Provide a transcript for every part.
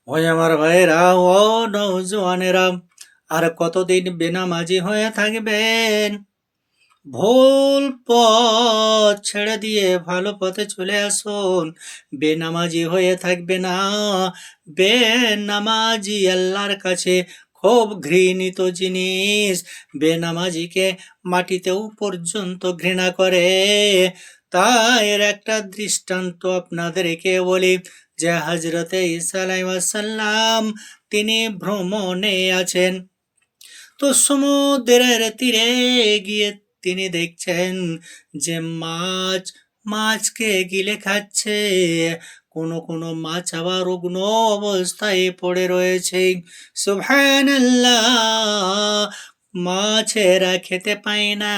ওই আমার ভাইরা, ও নৌজওয়ানেরা, আর কতদিন বেনামাজি হয়ে থাকবেন? ভুল পথ ছেড়ে দিয়ে ভালো পথে চলে আসুন। বেনামাজি হয়ে থাকবে না। বেনামাজি আল্লাহর কাছে খুব ঘৃণিত জিনিস। বেনামাজিকে মাটিতেও পর্যন্ত ঘৃণা করে। তাই এর একটা দৃষ্টান্ত আপনাদেরকে বলি, যে হজরতে ঈসা আলাইহিস সালাম তিনি ভ্রমণে আছেন। তো সমুদ্রের তীরে গিয়ে তিনি দেখছেন যে মাছকে গিলে খাচ্ছে। কোনো কোনো মাছ আবার রুগ্ন অবস্থায় পড়ে রয়েছে। সুবহানাল্লাহ! মাছেরা খেতে পায় না,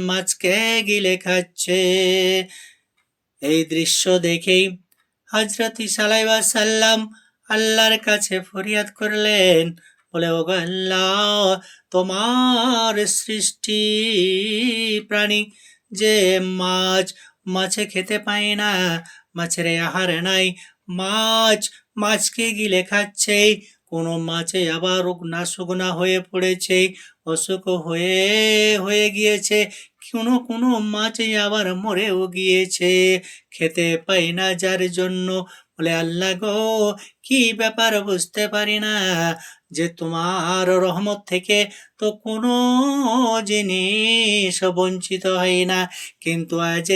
মাছকে গিলে খাচ্ছে। এই দৃশ্য দেখেই হযরত ঈসা আলাইহিস সালাম আল্লাহর কাছে ফরিয়াদ করলেন, বলে, ওগো আল্লাহ, তোমার সৃষ্টি প্রাণী যে মাছে খেতে পায় না, মাছের আহার নাই, মাছকে গিলে খাচ্ছে। কোনো মাছে আবার শুকনা হয়ে পড়েছে, অসুখ হয়ে হয়ে গিয়েছে। কোনো কোনো মাছ আবার মরেও গিয়েছে, খেতে পাই না যার জন্য। বলে, আল্লাহ গো, কি ব্যাপার বুঝতে পারি না, যে তোমার রহমত থেকে তো কোনো জিনিস বঞ্চিত হয় না, কিন্তু আজ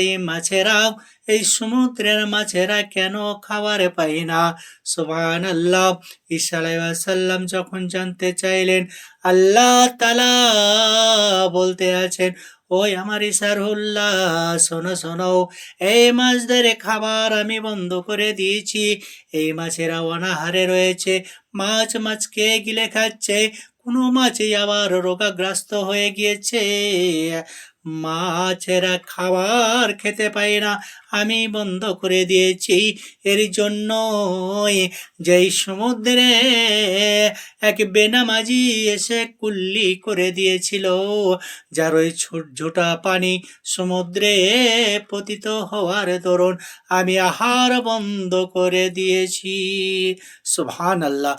এই সমুদ্রের মাছেরা কেন খাবার পাই না? সুবহানাল্লাহ! ঈসা আলাইহিস সালাম যখন জানতে চাইলেন, আল্লাহ তাআলা বলতে আছেন, ওই আমার ইসারুল্লাহ, শোনো শোনো, এই মাছদের খাবার আমি বন্ধ করে দিয়েছি। এই মাছেরা অনাহারে রয়েছে, মাছকে গিলে খাচ্ছে। কোনো মাছই আবার রোগাগ্রস্ত হয়ে গিয়েছে, মাছেরা খাবার খেতে পায় না, আমি বন্ধ করে দিয়েছি। এর জন্যই যেই সমুদ্রে এক বেনামাজি এসে কুল্লি করে দিয়েছিল, যার ওই ঝোঁটা পানি সমুদ্রে পতিত হওয়ার দরুন আমি আহার বন্ধ করে দিয়েছি। সুবহানাল্লাহ!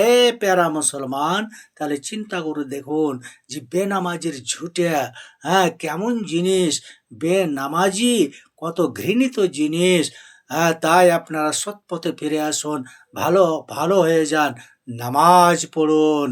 এ প্যারা মুসলমান, তাহলে চিন্তা করে দেখুন যে বেনামাজির ঝুঁটে, কেমন জিনিস! বেনামাজি কত ঘৃণিত জিনিস। তাই আপনারা সৎ পথে ফিরে আসুন, ভালো ভালো হয়ে যান, নামাজ পড়ুন।